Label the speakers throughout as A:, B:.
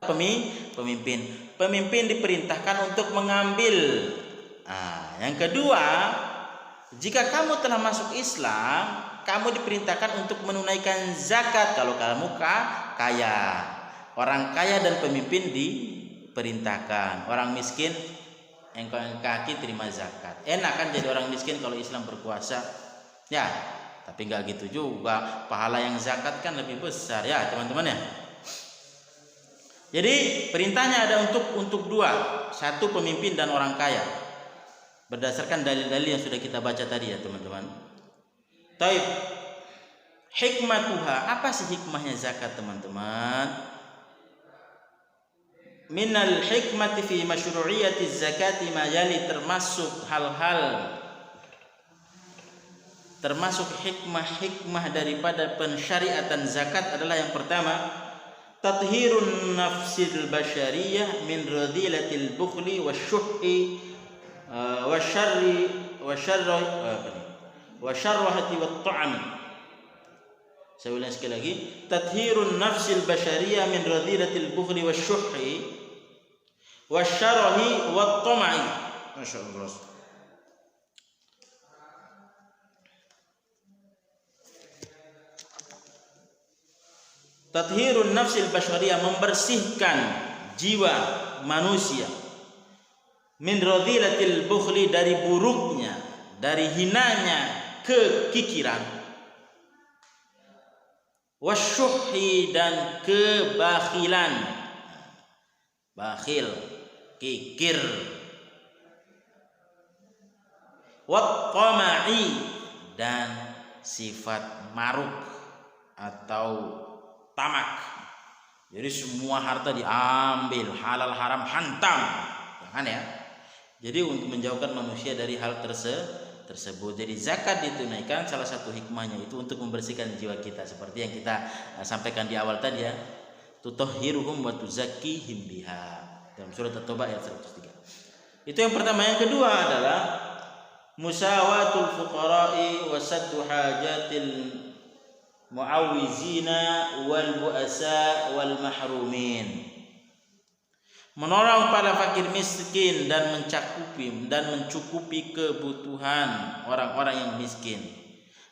A: pemimpin. Pemimpin diperintahkan untuk mengambil. Yang kedua, jika kamu telah masuk Islam, kamu diperintahkan untuk menunaikan zakat kalau kamu kaya. Orang kaya dan pemimpin diperintahkan. Orang miskin yang kaki terima zakat. Enak kan jadi orang miskin kalau Islam berkuasa? Ya, tapi nggak gitu juga. Pahala yang zakat kan lebih besar ya teman-teman ya. Jadi perintahnya ada untuk dua, satu pemimpin dan orang kaya. Berdasarkan dalil-dalil yang sudah kita baca tadi ya teman-teman. Taib. Hikmatuha, apa sih hikmahnya zakat teman-teman? Minal hikmati fi masyru'iyati zakati ma yali, termasuk hikmah daripada pensyariatan zakat adalah yang pertama, tathhirun nafsil basyariyah min radhilatil bukhli wasyuhi wasyarrahati watta'ami. Saya ulang sekali lagi, tathhirun nafsil basyariyah min radhilatil bukhli wasyuhi wasyarrahi watta'ami. Masyaallah. Tathhirun nafsil basyariyah, membersihkan jiwa manusia, min radhilatil bukhli, dari buruknya, dari hinanya kekikiran, wasyuhi, dan kebakhilan, bakhil, kikir, wattama'i, dan sifat maruk atau tamak. Jadi semua harta diambil, halal haram hantam, jangan ya. Jadi untuk menjauhkan manusia dari hal tersebut. Jadi zakat ditunaikan, salah satu hikmahnya itu untuk membersihkan jiwa kita, seperti yang kita sampaikan di awal tadi ya. Tutahhiruhum wa tuzakkihim biha, dalam surat At-Taubah ayat 103. Itu yang pertama. Yang kedua adalah musawatul fuqara'i wa saddu hajatil mu'awwizina wal bu'asa wal mahrumin, menolong para fakir miskin dan mencukupi kebutuhan orang-orang yang miskin,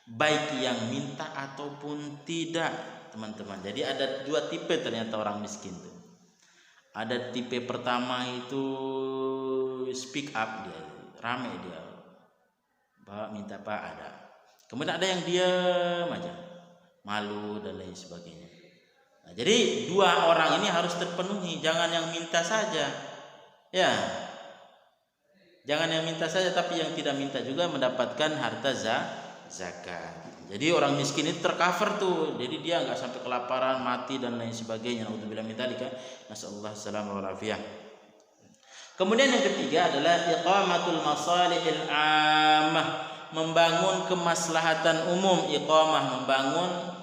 A: baik yang minta ataupun tidak teman-teman. Jadi ada dua tipe ternyata orang miskin tuh. Ada tipe pertama itu speak up, dia rame, dia bawa minta pak ada. Kemudian ada yang diam aja, malu dan lain sebagainya. Nah, jadi dua orang ini harus terpenuhi, jangan yang minta saja. Ya. Jangan yang minta saja, tapi yang tidak minta juga mendapatkan harta zakat. Jadi orang miskin itu tercover tuh. Jadi dia enggak sampai kelaparan, mati dan lain sebagainya. Nauzubillah min dzalika. Nasallallahu alaihi wa afiyah. Kemudian yang ketiga adalah iqamatul masalihil ammah, membangun kemaslahatan umum. Iqamah, membangun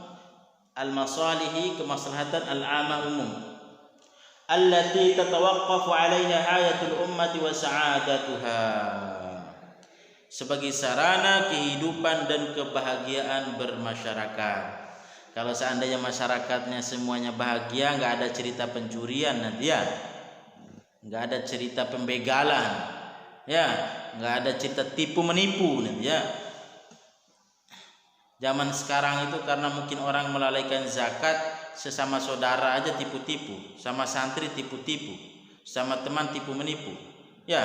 A: al-masalihi, kemaslahatan al-'amah umum, allati tatawaqqafu 'alaiha hayatul ummati wa sa'adatuha, sebagai sarana kehidupan dan kebahagiaan bermasyarakat. Kalau seandainya masyarakatnya semuanya bahagia, enggak ada cerita pencurian nanti ya, enggak ada cerita pembegalan ya, enggak ada cerita tipu menipu nanti ya. Zaman sekarang itu karena mungkin orang melalaikan zakat, sesama saudara aja tipu-tipu, sama santri tipu-tipu, sama teman tipu menipu. Ya,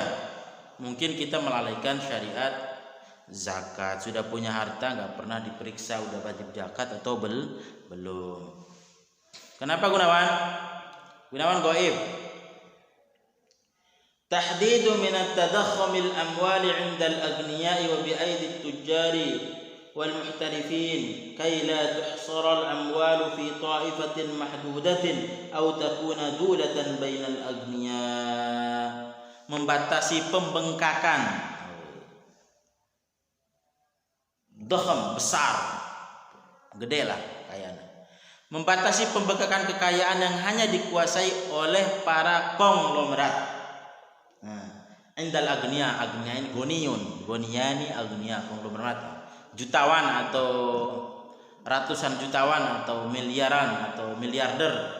A: mungkin kita melalaikan syariat zakat, sudah punya harta nggak pernah diperiksa udah wajib zakat atau belum. Kenapa Gunawan? Gunawan Goib. Tahdidu min at-tadakhumil amwali 'inda al-aghniya'i wa bi aidi at-tujjari wal muhtarifin kay la tuhsara al-amwalu fi ta'ifatin mahdudatin aw takuna dulatan bainal aghniya. Membatasi pembengkakan, dakham, besar, gede lah kayaknya. Membatasi pembengkakan kekayaan yang hanya dikuasai oleh para konglomerat. Indal agniya, agniya ini goniyani agniya, konglomerat, jutawan atau ratusan jutawan atau miliaran atau miliarder.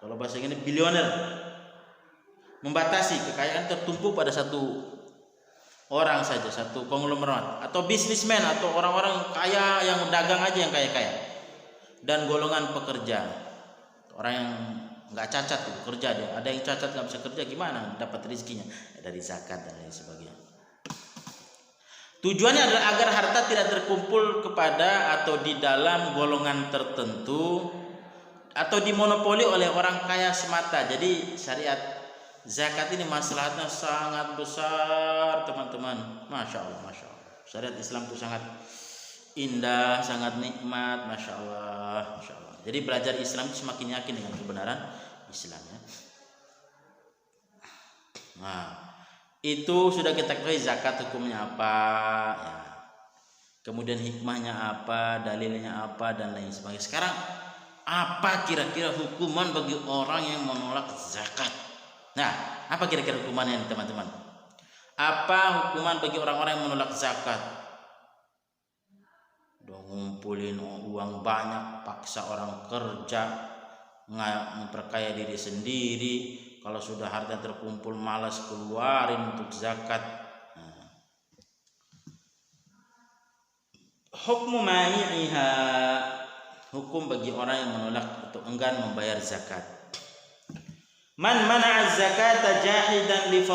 A: Kalau bahasa ini bilioner. Membatasi kekayaan tertumpuk pada satu orang saja, satu konglomerat atau bisnismen atau orang-orang kaya yang dagang aja yang kaya-kaya. Dan golongan pekerja. Orang yang nggak cacat itu kerja dia. Ada yang cacat nggak bisa kerja, gimana dapat rezekinya? Dari zakat dan lain sebagainya. Tujuannya adalah agar harta tidak terkumpul kepada atau di dalam golongan tertentu atau dimonopoli oleh orang kaya semata. Jadi syariat zakat ini masalahnya sangat besar, teman-teman. Masya Allah, masya Allah. Syariat Islam itu sangat indah, sangat nikmat, masya Allah, masya Allah. Jadi belajar Islam itu semakin yakin dengan kebenaran Islamnya. Nah, itu sudah kita ketahui zakat hukumnya apa, ya. Kemudian hikmahnya apa, dalilnya apa, dan lain sebagainya. Sekarang apa kira-kira hukuman bagi orang yang menolak zakat? Nah, apa kira-kira hukumannya teman-teman? Apa hukuman bagi orang-orang yang menolak zakat? Udah ngumpulin uang banyak, paksa orang kerja, memperkaya diri sendiri. Kalau sudah harta terkumpul malas keluarin untuk zakat. Hukmu mani'iha, hukum bagi orang yang menolak atau enggan membayar zakat. Man mana'a zakata jahidan li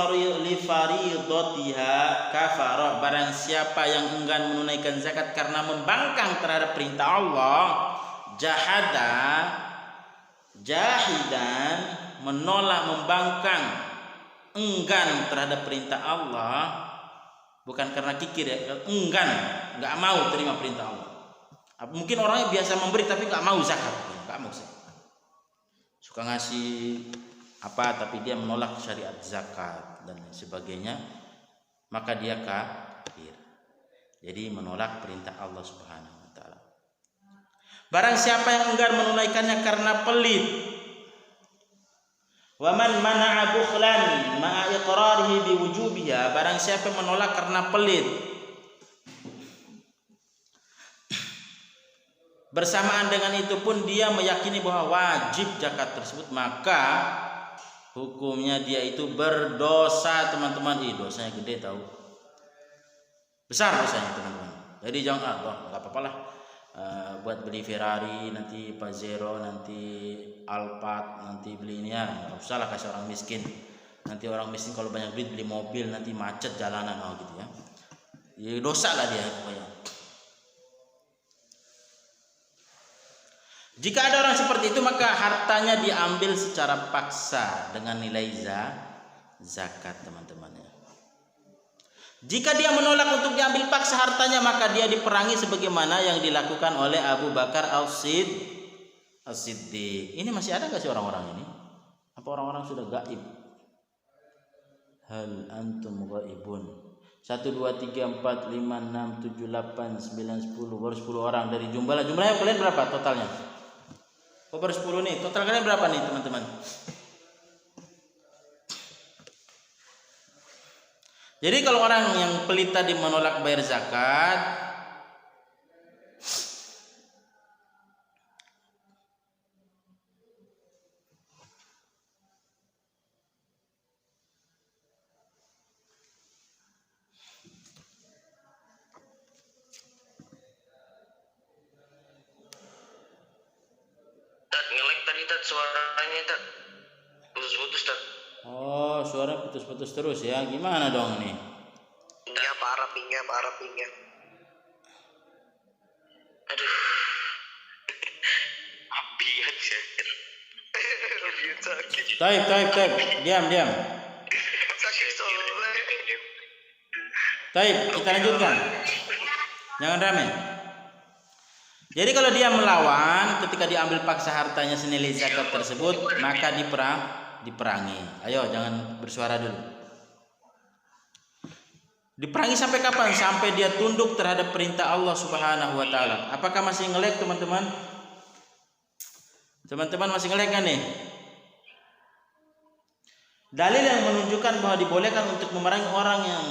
A: faridatiha kafara. Barang siapa yang enggan menunaikan zakat karena membangkang terhadap perintah Allah, jahada, jahidan, menolak, membangkang, enggan terhadap perintah Allah, bukan karena kikir ya, enggan, nggak mau terima perintah Allah. Mungkin orangnya biasa memberi tapi nggak mau zakat, nggak mau zakat. Suka ngasih apa tapi dia menolak syariat zakat dan sebagainya, maka dia kafir. Jadi menolak perintah Allah Subhanahu wa taala. Barang siapa yang enggan menunaikannya karena pelit, wa man mana'a bukhlan ma'a iqrarihi biwujubiha, barang siapa yang menolak karena pelit bersamaan dengan itu pun dia meyakini bahwa wajib zakat tersebut, maka hukumnya dia itu berdosa, teman-teman. Dosanya gede tahu, besar dosanya teman-teman. Jadi jangan nggak apa-apa lah buat beli Ferrari, nanti Pajero, nanti Alphard, nanti beli ini ya, nggak usah lah kasih orang miskin. Nanti orang miskin kalau banyak duit beli mobil, nanti macet jalanan gitu ya. Jadi dosa lah dia pokoknya. Jika ada orang seperti itu, maka hartanya diambil secara paksa dengan nilai zakat, teman-teman. Jika dia menolak untuk diambil paksa hartanya, maka dia diperangi sebagaimana yang dilakukan oleh Abu Bakar As-Siddiq. Ini masih ada nggak sih orang-orang ini? Apa orang-orang sudah gaib? Hal antum ghaibun. 1, 2, 3, 4, 5, 6, 7, 8, 9, 10. Baru 10 orang dari jumlahnya kalian berapa totalnya? Baru 10 nih. Total kalian berapa nih teman-teman? Jadi kalau orang yang pelit tadi menolak bayar zakat,
B: ngelek tadi suaranya putus-putus tat.
A: Oh, suara putus-putus terus ya. Gimana dong nih?
B: Iya, parah pingnya. Aduh. Abiat sakit. Abiat sakit.
A: Taib. Diam.
B: Sakit soalnya.
A: Taib, kita lanjutkan. Jangan rame. Jadi kalau dia melawan ketika diambil paksa hartanya senilai zakat tersebut, maka diperangi. Ayo jangan bersuara dulu. Diperangi sampai kapan? Sampai dia tunduk terhadap perintah Allah Subhanahu wa taala. Apakah masih ngelek teman-teman? Teman-teman masih ngelek kan nih? Dalil yang menunjukkan bahwa dibolehkan untuk memerangi orang yang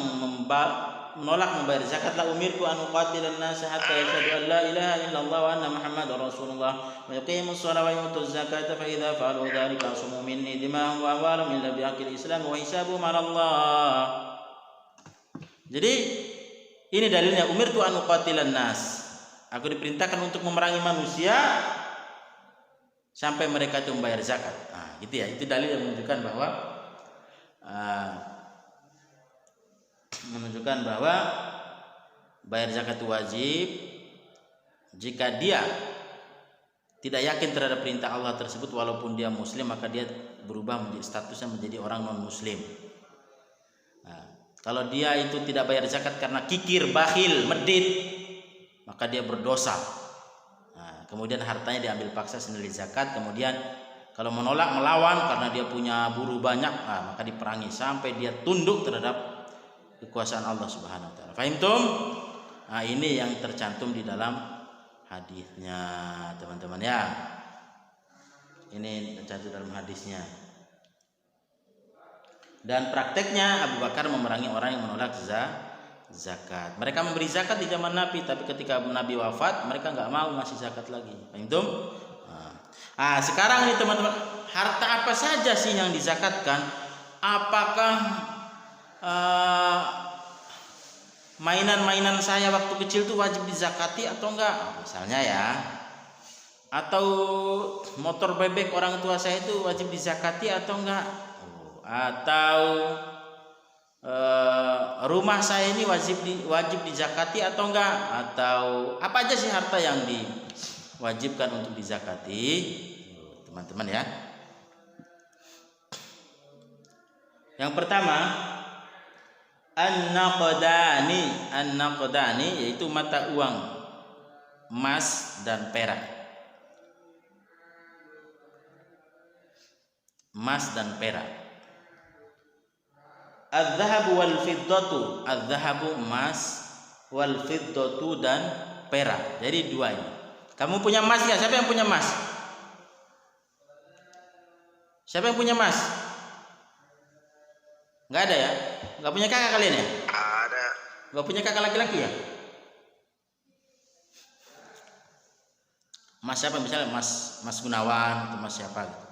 A: menolak membayar zakat, la umirtu an uqatilan nas hatta yashhadu an la ilaha illallah wa anna muhammadar rasulullah wa yuqimus shalata wa yutuz zakata fa idza fa'alu dzalika asumu minni dima'ahum wa amwaluhum illa bihaqqil islam wa hisabuhum 'ala Allah. Jadi ini dalilnya, umirtu an uqatilan nas. Aku diperintahkan untuk memerangi manusia sampai mereka itu membayar zakat. Nah, gitu ya. Itu dalil yang menunjukkan bahwa bayar zakat itu wajib. Jika dia tidak yakin terhadap perintah Allah tersebut walaupun dia muslim, maka dia berubah menjadi statusnya menjadi orang non muslim. Nah, kalau dia itu tidak bayar zakat karena kikir, bakhil, medit, maka dia berdosa. Nah, kemudian hartanya diambil paksa senilai zakat. Kemudian kalau menolak, melawan karena dia punya buruh banyak, maka diperangi sampai dia tunduk terhadap kekuasaan Allah Subhanahu wa taala. Fahimtum? Nah, ini yang tercantum di dalam hadisnya, teman-teman ya. Ini tercantum dalam hadisnya. Dan prakteknya Abu Bakar memerangi orang yang menolak zakat. Mereka memberi zakat di zaman Nabi, tapi ketika Nabi wafat mereka nggak mau ngasih zakat lagi. Fahimtum? Sekarang nih teman-teman, harta apa saja sih yang dizakatkan? Apakah mainan-mainan saya waktu kecil itu wajib dizakati atau enggak? Misalnya ya, atau motor bebek orang tua saya itu wajib dizakati atau enggak? Atau rumah saya ini wajib dizakati atau enggak? Atau apa aja sih harta yang diwajibkan untuk dizakati, teman-teman ya? Yang pertama, an-naqdani yaitu mata uang emas dan perak. Emas dan perak. Az-zahabu wal fiddatu, az-zahabu emas, wal fiddatu dan perak. Jadi dua ini. Kamu punya emas ya? Siapa yang punya emas? Siapa yang punya emas? Enggak ada ya? Enggak punya kakak kalian ya?
B: Ada.
A: Enggak punya kakak laki-laki ya? Mas siapa misalnya? Mas Gunawan atau Mas siapa gitu.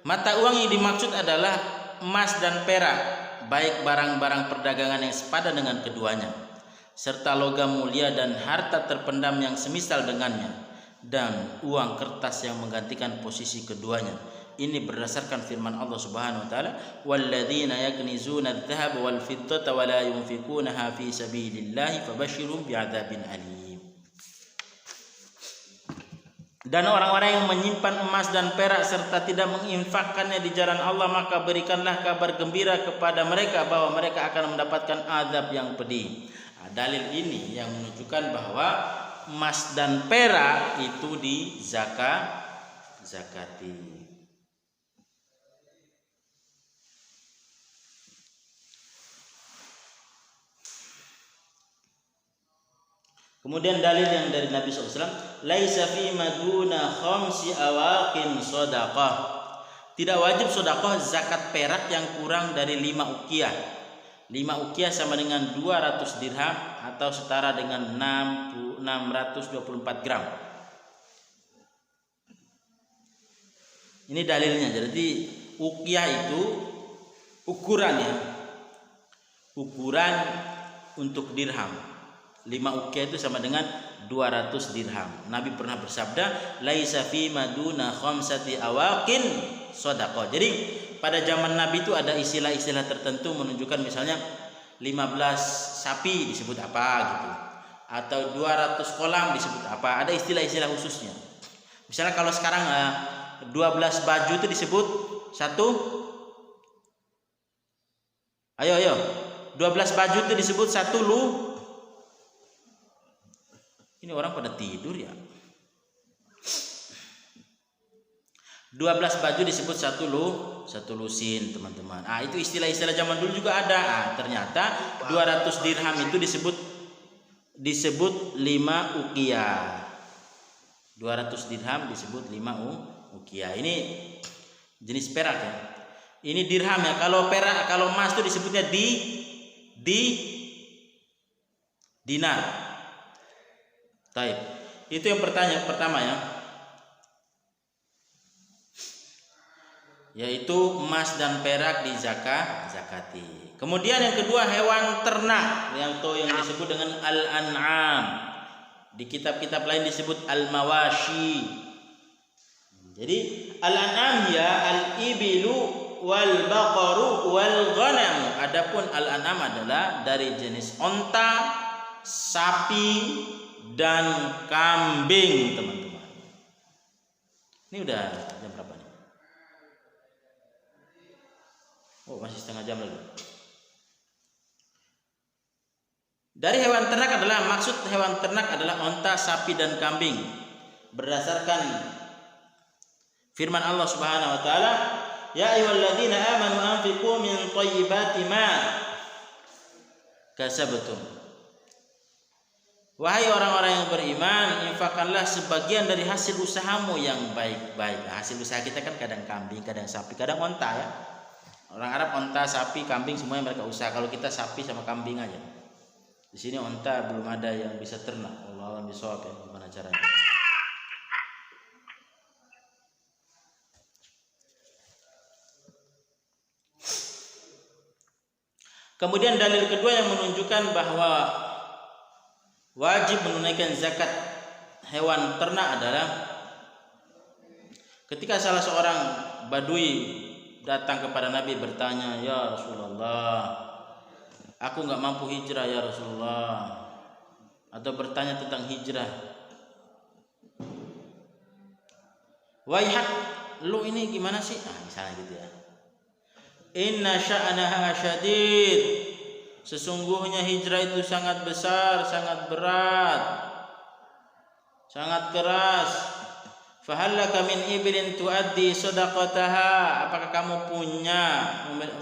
A: Mata uang yang dimaksud adalah emas dan perak, baik barang-barang perdagangan yang sepadan dengan keduanya, serta logam mulia dan harta terpendam yang semisal dengannya, dan uang kertas yang menggantikan posisi keduanya. Ini berdasarkan firman Allah Subhanahu wa taala, "Walladzina yaknizuna adh-dhahaba wal fiddata wa la yunfikunaha fi sabilillahi fabashshirhum bi'adzabin alim." Dan orang-orang yang menyimpan emas dan perak serta tidak menginfakkannya di jalan Allah, maka berikanlah kabar gembira kepada mereka bahwa mereka akan mendapatkan azab yang pedih. Dalil ini yang menunjukkan bahwa emas dan perak itu zakati. Kemudian dalil yang dari Nabi SAW, laisa fi maduna khamsi awaqin shadaqah. Tidak wajib sedekah zakat perak yang kurang dari 5 uqiyah. 5 uqiyah sama dengan 200 dirham atau setara dengan 624 gram. Ini dalilnya. Jadi uqiyah itu ukurannya, ukuran untuk dirham. 5 uqiyah itu sama dengan 200 dirham. Nabi pernah bersabda, laisa fi maduna khamsati awaqin shadaqah. Jadi pada zaman Nabi itu ada istilah-istilah tertentu menunjukkan misalnya 15 sapi disebut apa gitu, atau 200 kolam disebut apa. Ada istilah-istilah khususnya. Misalnya kalau sekarang 12 baju itu disebut satu. Ayo 12 baju itu disebut satu lu. Ini orang pada tidur ya. 12 baju disebut satu lusin, teman-teman. Itu istilah-istilah zaman dulu juga ada. Ternyata 200 dirham itu disebut 5 uqiyah. 200 dirham disebut 5 uqiyah. Ini jenis perak ya. Ini dirham ya. Kalau perak, kalau emas itu disebutnya dinar. Taib. Itu yang pertama ya. Yaitu emas dan perak zakati. Kemudian yang kedua hewan ternak yang disebut dengan al-an'am. Di kitab-kitab lain disebut al-mawashi. Jadi al-an'am ya al-ibilu wal baqaru wal ghanam. Adapun al-an'am adalah dari jenis onta, sapi dan kambing, teman-teman. Ini udah jam berapa nih? Oh, masih setengah jam lagi. Dari hewan ternak maksud hewan ternak adalah onta, sapi dan kambing. Berdasarkan firman Allah Subhanahu wa taala, "Ya ayyuhalladzina amanu anfiqu min thayyibati ma kasabtum." Wahai orang-orang yang beriman, infakkanlah sebagian dari hasil usahamu yang baik-baik. Hasil usaha kita kan kadang kambing, kadang sapi, kadang onta ya. Orang Arab onta, sapi, kambing semuanya mereka usaha. Kalau kita sapi sama kambing aja. Di sini onta belum ada yang bisa ternak. Allah alam bisawab ya, gimana caranya? Kemudian dalil kedua yang menunjukkan bahwa wajib menunaikan zakat hewan ternak adalah ketika salah seorang badui datang kepada Nabi bertanya, "Ya Rasulullah, aku nggak mampu hijrah ya Rasulullah," atau bertanya tentang hijrah. "Waihat, lu ini gimana sih?" Misalnya gitu ya. "Inna sya'naha syadid." Sesungguhnya hijrah itu sangat besar, sangat berat, sangat keras. Fahallaka min ibilin tuaddi sadaqataha. Apakah kamu punya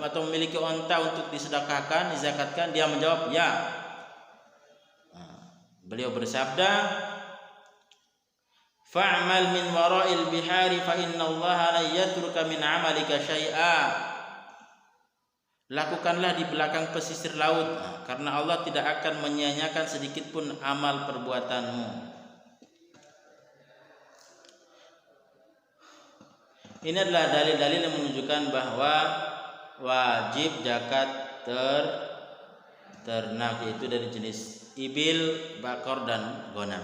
A: atau memiliki onta untuk disedekahkan, dizakatkan? Dia menjawab, ya. Beliau bersabda, "Fa'mal min wara'il bihari fa innallaha la yatruka min 'amalika syai'a." Lakukanlah di belakang pesisir laut, karena Allah tidak akan menyia-nyiakan sedikit pun amal perbuatanmu. Ini adalah dalil-dalil yang menunjukkan bahwa wajib zakat ternak, yaitu dari jenis ibil, bakor dan ghanam.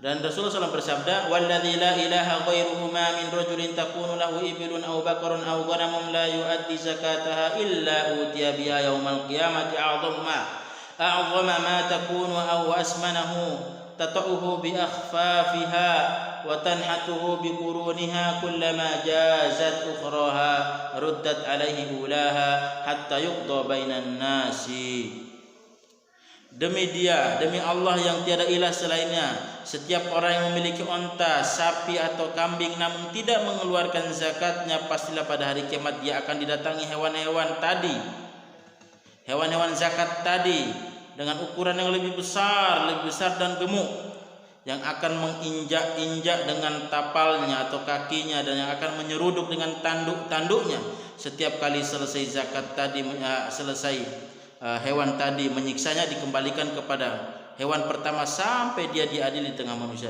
A: Dan Rasulullah SAW bersabda, "Walladzi la ilaha ghairuhu ma min rajulin takunu lahu ibilun aw bakarun aw ghanamun la yu'addi zakataha illa utiya biha yaumal qiyamati a'dhama ma takunu aw asmanahu tata'uhu bi akhfafiha wa tanhatuhu bi quruniha kullama jazat ukhraha ruddat alaihi ulaha hatta yuqda bainan nasi." Demi Allah yang tiada ilah selainnya, setiap orang yang memiliki onta, sapi atau kambing namun tidak mengeluarkan zakatnya, pastilah pada hari kiamat dia akan didatangi hewan-hewan zakat tadi dengan ukuran yang lebih besar dan gemuk, yang akan menginjak-injak dengan tapalnya atau kakinya dan yang akan menyeruduk dengan tanduknya setiap kali selesai zakat tadi, hewan tadi menyiksanya, dikembalikan kepada hewan pertama sampai dia diadili di tengah manusia.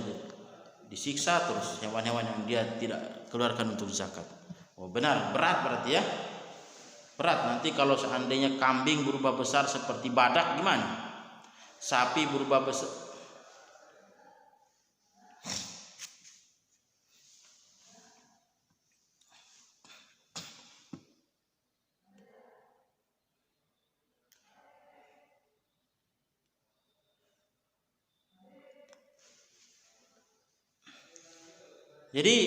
A: Disiksa terus hewan-hewan yang dia tidak keluarkan untuk zakat. Oh benar, berat berarti ya. Berat. Nanti kalau seandainya kambing berubah besar seperti badak gimana? Sapi berubah besar. Jadi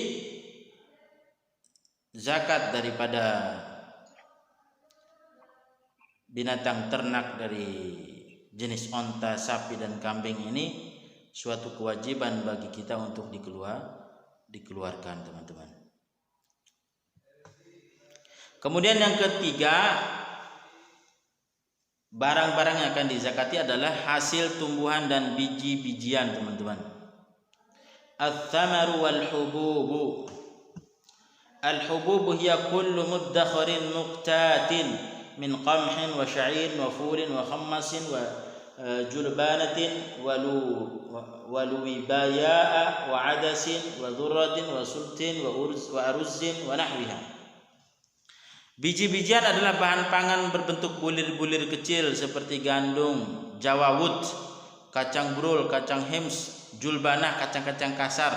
A: zakat daripada binatang ternak dari jenis onta, sapi dan kambing ini suatu kewajiban bagi kita untuk dikeluarkan, teman-teman. Kemudian yang ketiga, barang-barang yang akan dizakati adalah hasil tumbuhan dan biji-bijian, teman-teman. Al-thamaru wal hububu Al-hubub hiya kullu muddakharin muqtatin min qamhin wa sya'in wa fulin wa khammasin wa julbanatin wa luwibaya'a wa adasin wa dhurratin wa sultin wa aruzzin wa nahwiha. Biji-bijian adalah bahan pangan berbentuk bulir-bulir kecil seperti gandum, jawawut, kacang brul, kacang hims, julbanah, kacang-kacang kasar,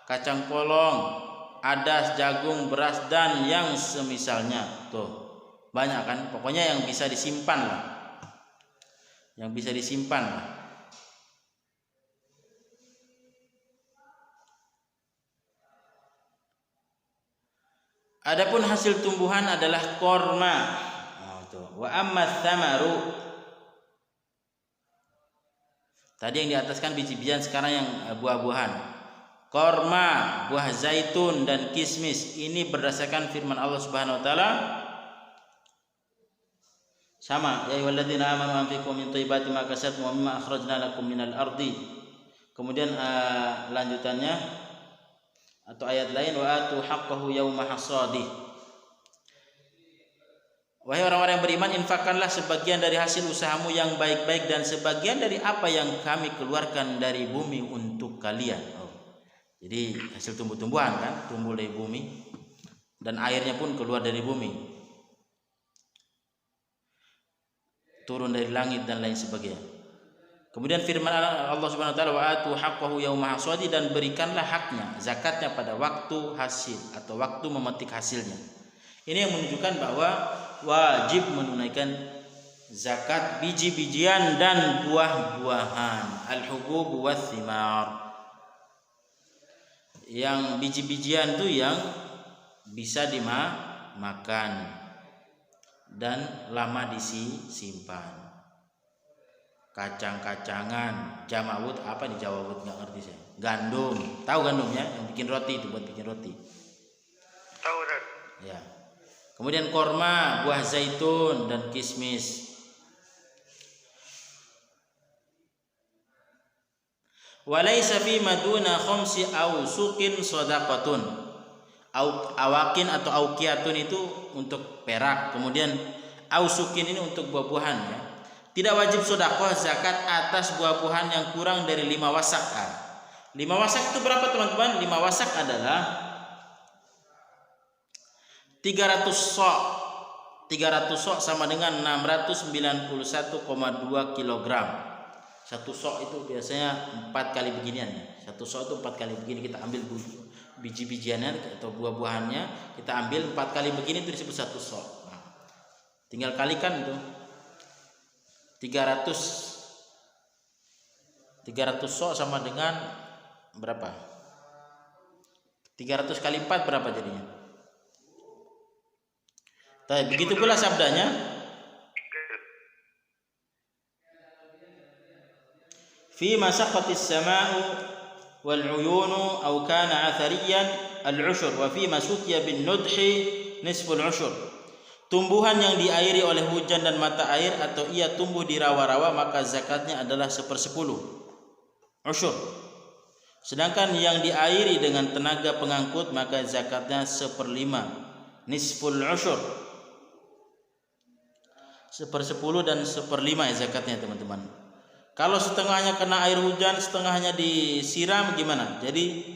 A: kacang polong, adas, jagung, beras, dan yang semisalnya. Tuh, banyak kan? Pokoknya yang bisa disimpan lah. Yang bisa disimpan lah. Adapun hasil tumbuhan adalah korma. Wa amma tsamaru. Tadi yang di atas kan biji-bijian, sekarang yang buah-buahan. Korma, buah zaitun dan kismis. Ini berdasarkan firman Allah Subhanahu wa taala. Sama, ya ayyuhalladzina amanu anfiqu min thayyibati ma kasabtum wa mimma akhrajna lakum minal ardi. Kemudian lanjutannya atau ayat lain, wa atu haqqahu yauma hasadih. Wahai orang-orang yang beriman, infakkanlah sebagian dari hasil usahamu yang baik-baik dan sebagian dari apa yang kami keluarkan dari bumi untuk kalian. Jadi hasil tumbuh-tumbuhan kan, tumbuh dari bumi dan airnya pun keluar dari bumi, turun dari langit dan lain sebagainya. Kemudian firman Allah Subhanahu wa taala, wa atu haqqahu yauma hasadi, dan berikanlah haknya, zakatnya pada waktu hasil atau waktu memetik hasilnya. Ini yang menunjukkan bahwa wajib menunaikan zakat biji-bijian dan buah-buahan, al-hubub wath-thimar. Yang biji-bijian itu yang bisa dimakan dan lama disimpan. Kacang-kacangan, jamawut, apa nih jawawut, nggak ngerti saya. Gandum, tahu gandumnya yang bikin roti, itu buat bikin roti.
B: Tahu kan?
A: Ya. Kemudian korma, buah zaitun dan kismis. Walaysa fi maduna khamsi awsuqin shadaqatun. Awakin atau auqiyatun itu untuk perak. Kemudian awsuqin ini untuk buah-buahan ya. Tidak wajib sedekah zakat atas buah-buahan yang kurang dari 5 wasak. 5 wasak itu berapa teman-teman? 5 wasak adalah 300 sok. 300 sok sama dengan 691,2 kg. Satu sok itu biasanya 4 kali beginian. Satu sok itu 4 kali begini. Kita ambil biji-bijiannya atau buah-buahannya, kita ambil 4 kali begini, itu disebut satu sok. Nah, tinggal kalikan itu 300 sok sama dengan berapa? 300 kali 4 berapa jadinya? Tapi begitu pula sabdanya, fi masaqatis sama'u wal 'uyunu aw kana 'athariyan al-'ushur wa fi masuqiya bin nudhi nisful 'ushur. Tumbuhan yang diairi oleh hujan dan mata air atau ia tumbuh di rawa-rawa, maka zakatnya adalah 1/10 usyur. Sedangkan yang diairi dengan tenaga pengangkut, maka zakatnya 1/5 nisful usyur. 1/10 dan 1/5 ya zakatnya teman-teman. Kalau setengahnya kena air hujan, setengahnya disiram, gimana? Jadi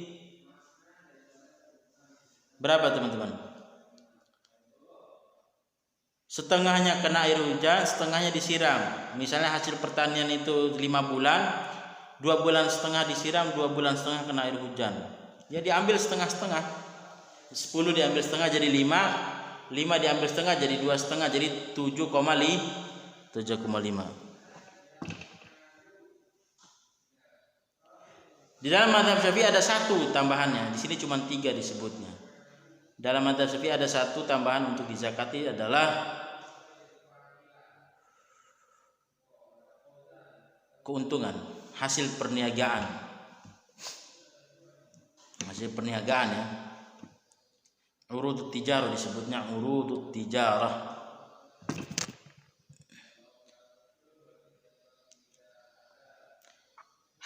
A: berapa teman-teman? Setengahnya kena air hujan, setengahnya disiram. Misalnya hasil pertanian itu 5 bulan, 2 bulan setengah disiram, 2 bulan setengah kena air hujan. Ya diambil setengah-setengah. 10 diambil setengah jadi 5, 5 diambil setengah jadi 2,5, jadi 7,5. Di dalam mazhab Syafi'i ada 1 tambahannya. Di sini cuma 3 disebutnya. Dalam mazhab Syafi'i ada 1 tambahan untuk dizakati, adalah keuntungan, hasil perniagaan. Hasil perniagaan ya. Urudut tijarah disebutnya, urudut tijarah.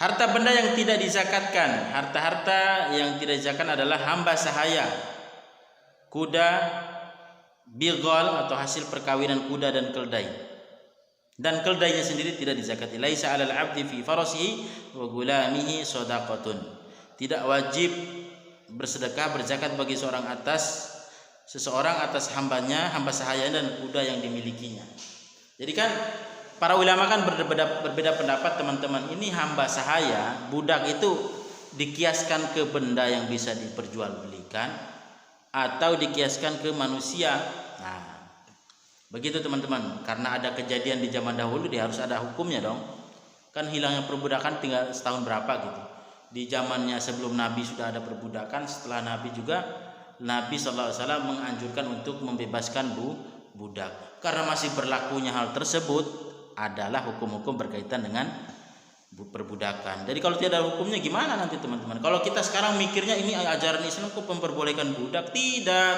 A: Harta benda yang tidak dizakatkan. Harta-harta yang tidak dizakatkan adalah hamba sahaya. kuda bighal atau hasil perkawinan kuda dan keldai. Dan keldainya sendiri tidak dizakati. Laisa 'alal 'abdi fi farasihi wa gulamihi shadaqatun. Tidak wajib bersedekah berzakat bagi seseorang atas hamba sahaya dan kuda yang dimilikinya. Jadi kan para ulama kan berbeda pendapat, teman-teman. Ini hamba sahaya, budak itu dikiaskan ke benda yang bisa diperjualbelikan atau dikiaskan ke manusia. Nah, begitu teman-teman. Karena ada kejadian di zaman dahulu, dia harus ada hukumnya dong. Kan hilangnya perbudakan tinggal setahun berapa gitu. Di zamannya sebelum Nabi sudah ada perbudakan, setelah Nabi juga Nabi SAW menganjurkan untuk membebaskan budak. Karena masih berlakunya hal tersebut adalah hukum-hukum berkaitan dengan perbudakan. Jadi kalau tidak ada hukumnya gimana nanti teman-teman? Kalau kita sekarang mikirnya ini ajaran Islam kok memperbolehkan budak? Tidak.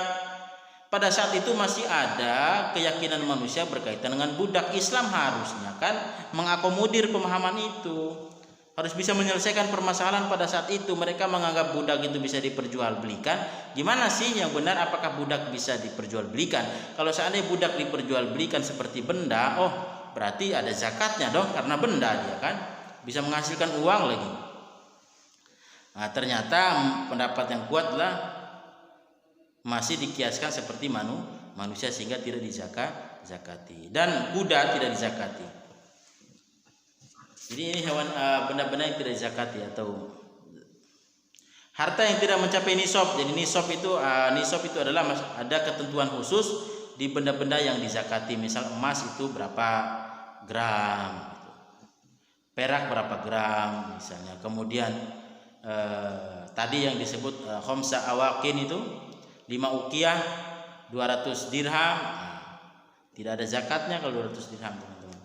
A: Pada saat itu masih ada keyakinan manusia berkaitan dengan budak. Islam harusnya kan mengakomodir pemahaman itu. Harus bisa menyelesaikan permasalahan pada saat itu. Mereka menganggap budak itu bisa diperjualbelikan. Gimana sih yang benar, apakah budak bisa diperjualbelikan? Kalau seandainya budak diperjualbelikan seperti benda, oh berarti ada zakatnya dong, karena benda dia kan bisa menghasilkan uang lagi. Nah, ternyata pendapat yang kuat lah masih dikiaskan seperti manusia sehingga tidak dizakati. Dan kuda tidak dizakati. Jadi ini hewan benda-benda yang tidak dizakati atau harta yang tidak mencapai nisab. Jadi nisab itu adalah ada ketentuan khusus di benda-benda yang dizakati. Misal emas itu berapa gram, perak berapa gram misalnya. Kemudian tadi yang disebut khamsa awakin itu 5 uqiyah 200 dirham. Tidak ada zakatnya kalau 200 dirham, teman-teman.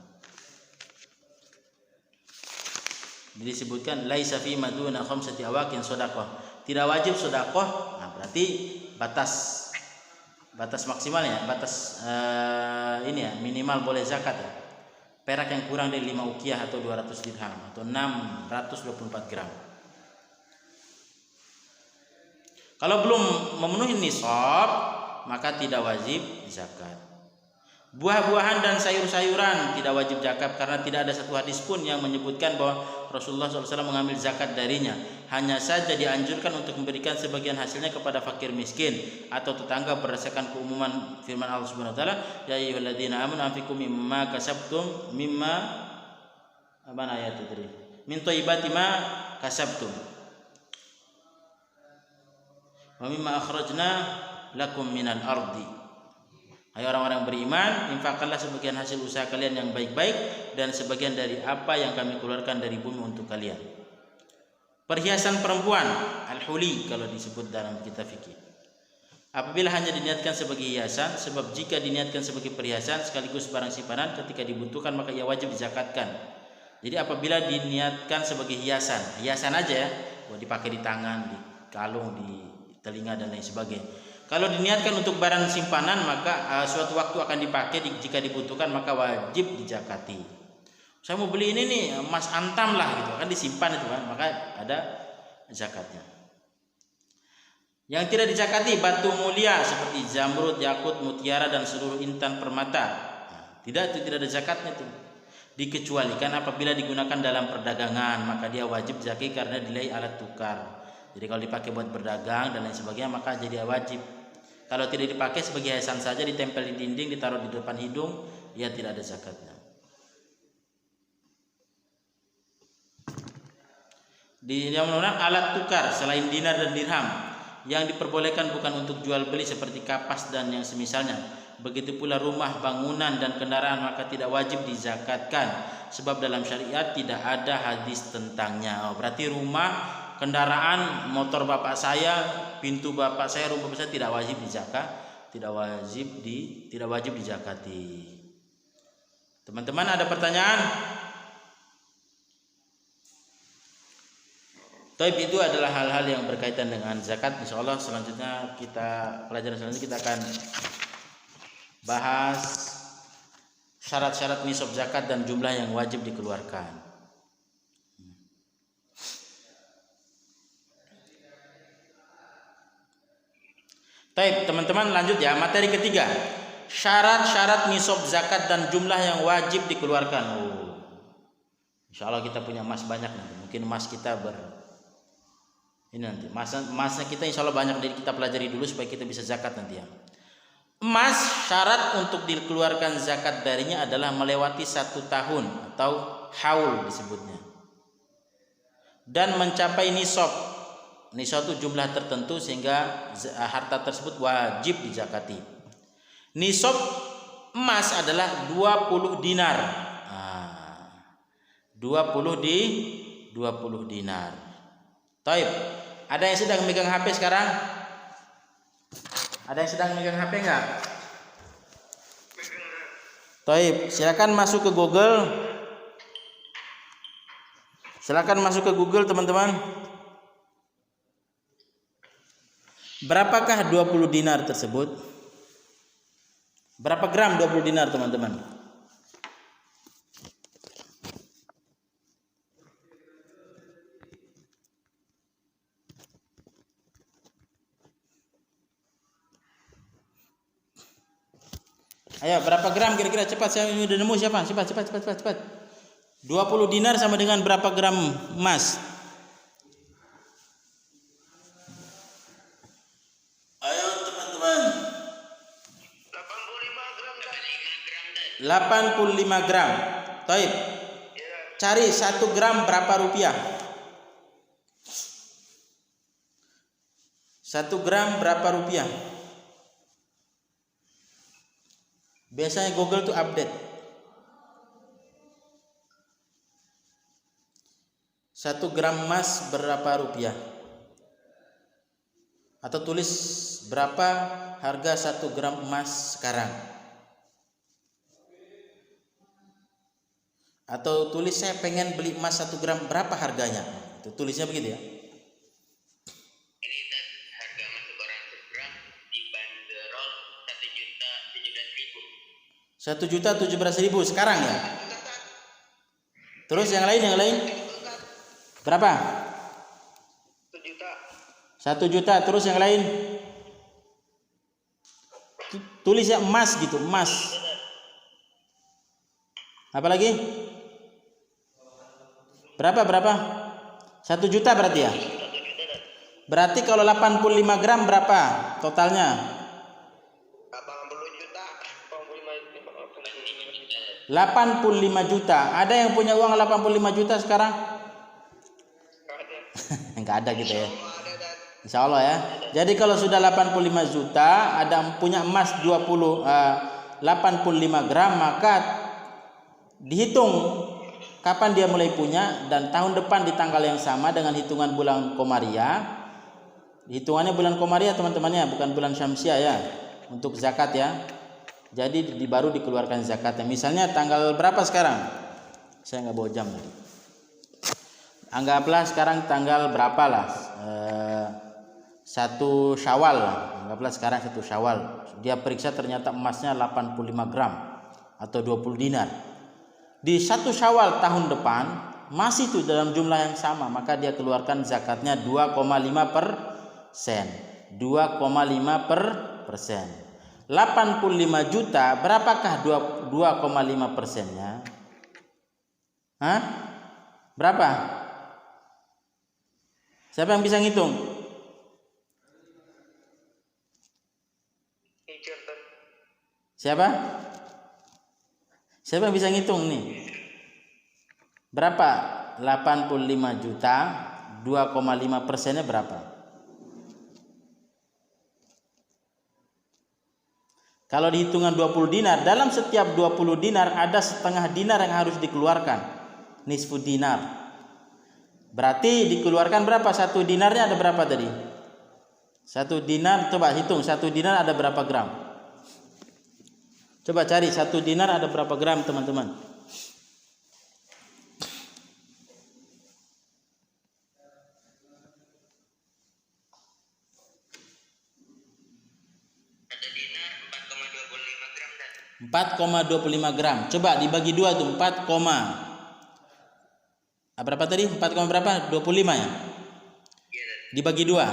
A: Disebutkan laisa fi maduna khamsati awakin shadaqah. Tidak wajib sedekah. Nah, berarti batas maksimalnya, minimal boleh zakat ya. Perak yang kurang dari 5 uqiyah atau 200 dirham atau 624 gram. Kalau belum memenuhi nisab, maka tidak wajib zakat. Buah-buahan dan sayur-sayuran tidak wajib zakat karena tidak ada satu hadis pun yang menyebutkan bahwa Rasulullah SAW mengambil zakat darinya. Hanya saja dianjurkan untuk memberikan sebagian hasilnya kepada fakir miskin atau tetangga berdasarkan keumuman firman Allah Subhanahu wa taala, ya ayyuhalladzina amanu anfiqu mimma kasabtum min thayyibati ma kasabtum wa mimma akhrajna lakum minal ardi. Hai orang-orang beriman, infakkanlah sebagian hasil usaha kalian yang baik-baik dan sebagian dari apa yang kami keluarkan dari bumi untuk kalian. Perhiasan perempuan, al-huli kalau disebut dalam kitab fikih. Apabila hanya diniatkan sebagai hiasan, sebab jika diniatkan sebagai perhiasan sekaligus barang simpanan ketika dibutuhkan maka ia wajib dizakatkan. Jadi apabila diniatkan sebagai hiasan aja ya, dipakai di tangan, di kalung, di telinga dan lain sebagainya. Kalau diniatkan untuk barang simpanan maka suatu waktu akan dipakai jika dibutuhkan maka wajib dizakati. Saya mau beli ini nih emas antam lah gitu kan, disimpan itu kan, maka ada zakatnya. Yang tidak dizakati batu mulia seperti zamrud, yakut, mutiara dan seluruh intan permata. Tidak ada zakatnya itu. Dikecualikan apabila digunakan dalam perdagangan maka dia wajib zakat karena nilai alat tukar. Jadi kalau dipakai buat berdagang dan lain sebagainya maka jadi wajib. Kalau tidak dipakai sebagai hiasan saja, ditempel di dinding, ditaruh di depan hidung, ya tidak ada zakatnya. Di yang menurut alat tukar selain dinar dan dirham yang diperbolehkan bukan untuk jual beli seperti kapas dan yang semisalnya. Begitu pula rumah, bangunan dan kendaraan maka tidak wajib dizakatkan sebab dalam syariat tidak ada hadis tentangnya. Berarti rumah, kendaraan, motor bapak saya, pintu bapak saya, rumah bapak saya tidak wajib dizakat, tidak wajib dizakati. Teman-teman ada pertanyaan? Taib itu adalah hal-hal yang berkaitan dengan zakat. Insyaallah selanjutnya pelajaran selanjutnya kita akan bahas syarat-syarat nisab zakat dan jumlah yang wajib dikeluarkan. Baik, teman-teman lanjut ya. Materi ketiga. Syarat-syarat nisab zakat dan jumlah yang wajib dikeluarkan. Insya Allah kita punya emas banyak nanti. Mungkin emas kita ini nanti. Emasnya kita insya Allah banyak, jadi kita pelajari dulu supaya kita bisa zakat nanti ya. Emas syarat untuk dikeluarkan zakat darinya adalah melewati 1 tahun atau haul disebutnya. Dan mencapai nisab. Nisab itu jumlah tertentu sehingga harta tersebut wajib dizakati. Nisab emas adalah 20 dinar. 20 dinar. Taib. Ada yang sedang megang HP sekarang? Ada yang sedang megang HP enggak? Taib, silakan masuk ke Google. Silakan masuk ke Google teman-teman. Berapakah 20 dinar tersebut? Berapa gram 20 dinar teman-teman? Ayo, berapa gram kira-kira? Cepat, saya udah nemu siapa? Cepat. 20 dinar sama dengan berapa gram emas? Ayo teman-teman. 85 gram. Taib. Cari 1 gram berapa rupiah? 1 gram berapa rupiah? Biasanya Google tuh update. 1 gram emas berapa rupiah? Atau tulis berapa harga 1 gram emas sekarang? Atau tulis saya pengen beli emas 1 gram berapa harganya? Itu tulisnya begitu ya.
B: Ini harga emas ukuran 1 gram dibanderol
A: 1.017.000 sekarang ya. Terus yang lain berapa? 1 juta. Terus yang lain tulis ya emas gitu, emas. Apa lagi? Berapa? 1 juta berarti ya. Berarti kalau 85 gram berapa totalnya? 85 juta. Ada yang punya uang 85 juta sekarang? Enggak ada gitu ya. Insya Allah ya. Jadi kalau sudah 85 juta, ada punya emas 85 gram, maka dihitung kapan dia mulai punya, dan tahun depan di tanggal yang sama dengan hitungan bulan Komariah. Hitungannya bulan Komariah teman-temannya, bukan bulan Syamsiah ya, untuk zakat ya. Jadi baru dikeluarkan zakatnya. Misalnya tanggal berapa sekarang? Saya nggak bawa jam tadi. Anggaplah sekarang tanggal berapa lah? 1 Syawal. Anggaplah sekarang 1 Syawal. Dia periksa ternyata emasnya 85 gram atau 20 dinar. Di 1 Syawal tahun depan masih itu dalam jumlah yang sama, maka dia keluarkan zakatnya 2,5%. 2,5%. 85 juta, berapakah 2,5%-nya? Hah? Berapa? Siapa yang bisa ngitung? Siapa? Siapa yang bisa ngitung nih? Berapa? 85 juta, 2,5%-nya berapa? Kalau dihitungan 20 dinar, dalam setiap 20 dinar ada setengah dinar yang harus dikeluarkan. Nisfu dinar. Berarti dikeluarkan berapa? 1 dinarnya ada berapa tadi? 1 dinar, coba hitung 1 dinar ada berapa gram? Coba cari 1 dinar ada berapa gram teman-teman?
B: Satu dinar 4,25 gram dan
A: 4,25 gram. Coba dibagi 2 tuh 4, berapa tadi? 4, berapa? 25 ya? Dibagi 2.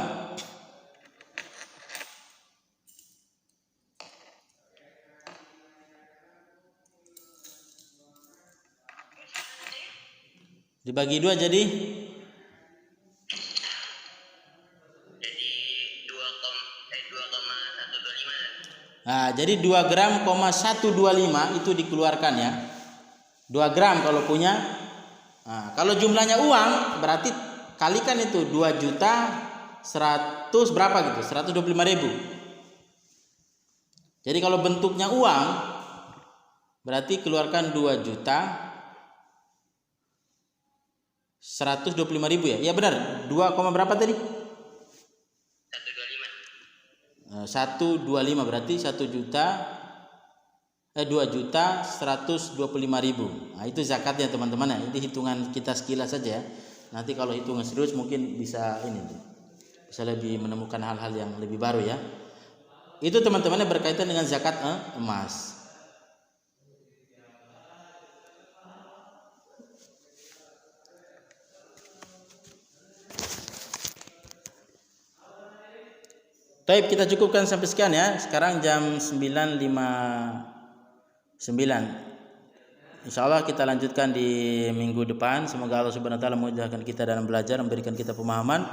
A: Dibagi 2 jadi
B: Jadi 2,125.
A: nah, jadi 2 gram, 125 itu dikeluarkan ya. 2 gram kalau punya. Nah, kalau jumlahnya uang berarti kalikan itu 2 juta 100 berapa gitu? 125.000. Jadi kalau bentuknya uang berarti keluarkan 2 juta 125.000 ya. Iya benar. 2, berapa tadi?
B: 125.
A: 125 berarti 2 juta 125.000. Nah, itu zakatnya teman-teman ya. Itu hitungan kita sekilas saja ya. Nanti kalau hitungan serius mungkin bisa bisa lebih menemukan hal-hal yang lebih baru ya. Itu teman-temannya berkaitan dengan zakat emas. Baik, kita cukupkan sampai sekian ya. Sekarang jam 9.59. Insyaallah kita lanjutkan di minggu depan. Semoga Allah Subhanahu wa taala memudahkan kita dalam belajar, memberikan kita pemahaman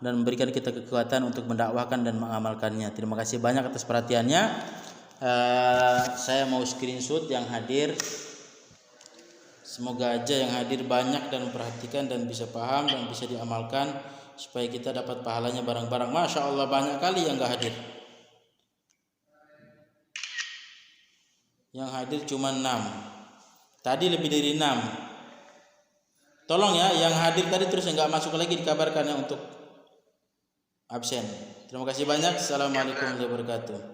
A: dan memberikan kita kekuatan untuk mendakwahkan dan mengamalkannya. Terima kasih banyak atas perhatiannya. Saya mau screenshot yang hadir. Semoga aja yang hadir banyak dan memperhatikan dan bisa paham dan bisa diamalkan supaya kita dapat pahalanya bareng-bareng. Masya Allah banyak kali yang gak hadir. Yang hadir cuma 6. Tadi lebih dari 6. Tolong ya yang hadir tadi terus yang gak masuk lagi dikabarkan ya untuk absen. Terima kasih banyak. Assalamualaikum warahmatullahi wabarakatuh.